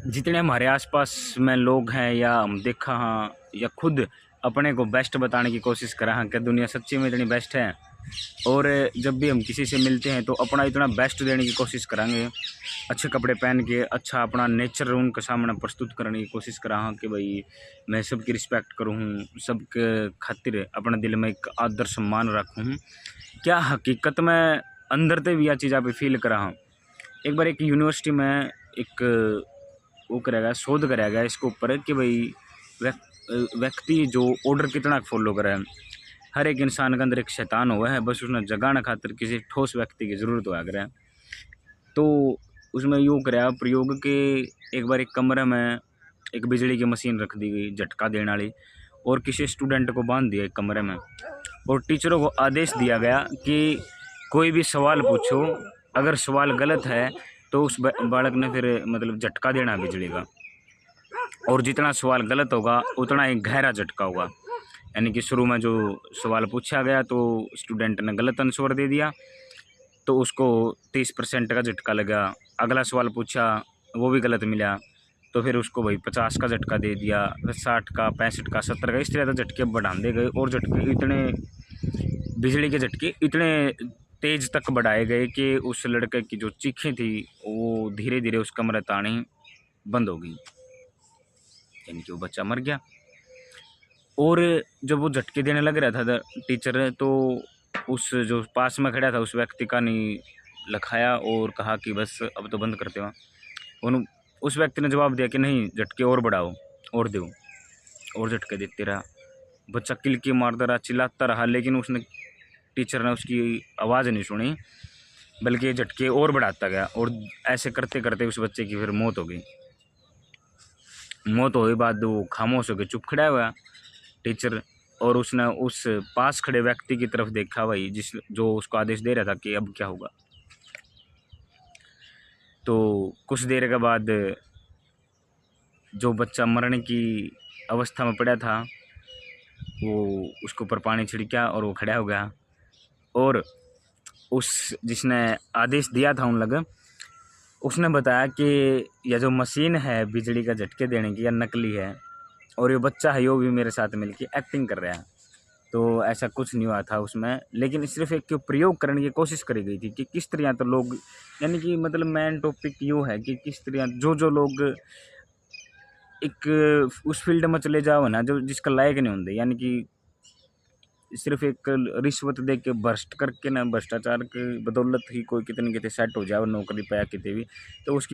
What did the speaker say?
जितने हमारे आसपास में लोग हैं या हम देखा हाँ या खुद अपने को बेस्ट बताने की कोशिश करा हाँ कि दुनिया सच्ची में इतनी बेस्ट है। और जब भी हम किसी से मिलते हैं तो अपना इतना बेस्ट देने की कोशिश करेंगे, अच्छे कपड़े पहन के अच्छा अपना नेचर उनके सामने प्रस्तुत करने की कोशिश करा हाँ कि भाई मैं सबकी रिस्पेक्ट करूँ, सबके खातिर अपने दिल में एक आदर सम्मान रखूँ। क्या हकीकत में अंदर से भी यह चीज़ आप फील करा हाँ। एक बार एक यूनिवर्सिटी में एक वो कराया गया, शोध कराया गया इसके ऊपर कि भाई व्यक्ति जो ऑर्डर कितना फॉलो करे। हर एक इंसान के अंदर एक शैतान हुआ है, बस उसने जगाने खातिर किसी ठोस व्यक्ति की ज़रूरत हुआ करे। तो उसमें यूँ कराया प्रयोग कि एक बार एक कमरे में एक बिजली की मशीन रख दी गई झटका देने वाली, और किसी स्टूडेंट को बांध दिया एक कमरे में, और टीचरों को आदेश दिया गया कि कोई भी सवाल पूछो, अगर सवाल गलत है तो उस बालक ने फिर मतलब झटका देना बिजली का, और जितना सवाल गलत होगा उतना एक गहरा झटका होगा। यानी कि शुरू में जो सवाल पूछा गया तो स्टूडेंट ने गलत आंसर दे दिया तो उसको 30% का झटका लगा। अगला सवाल पूछा वो भी गलत मिला तो फिर उसको भाई 50 का झटका दे दिया, फिर 60 का, 65 का, 70 का, इस तरह से झटके बढ़ाते गए। और झटके इतने, बिजली के झटके इतने तेज़ तक बढ़ाए गए कि उस लड़के की जो चीखें थी वो धीरे धीरे उस कमरे तानी बंद हो गई, यानी कि वो बच्चा मर गया। और जब वो झटके देने लग रहा था टीचर, तो उस जो पास में खड़ा था उस व्यक्ति का नहीं लखाया और कहा कि बस अब तो बंद करते हो। उन उस व्यक्ति ने जवाब दिया कि नहीं, झटके और बढ़ाओ और दो, और झटके देते रहा। बच्चा किलकी मारता रहा, चिल्लाता रहा, लेकिन उसने, टीचर ने उसकी आवाज़ नहीं सुनी, बल्कि झटके और बढ़ाता गया। और ऐसे करते करते उस बच्चे की फिर मौत हो गई। मौत होने के बाद वो खामोश होकर चुप खड़ा हुआ टीचर, और उसने उस पास खड़े व्यक्ति की तरफ देखा, भाई जो उसको आदेश दे रहा था कि अब क्या होगा। तो कुछ देर के बाद जो बच्चा मरने की अवस्था में पड़ा था वो उसके ऊपर पानी छिड़का और वो खड़ा हो गया। और उस जिसने आदेश दिया था उन लग, उसने बताया कि यह जो मशीन है बिजली का झटके देने की, यह नकली है, और ये बच्चा है यो भी मेरे साथ मिलके एक्टिंग कर रहा है। तो ऐसा कुछ नहीं हुआ था उसमें, लेकिन सिर्फ एक प्रयोग करने की कोशिश करी गई थी कि किस तरह तो लोग, यानी कि मतलब मेन टॉपिक यूँ है कि किस तरह जो लोग एक उस फील्ड में चले जाओ ना जो जिसका लायक नहीं होंगे, यानी कि सिर्फ एक रिश्वत दे के भ्रष्ट करके ना, भ्रष्टाचार के बदौलत ही कोई कितनी कितने सेट हो जाए नौकरी पाया कितने भी, तो उसकी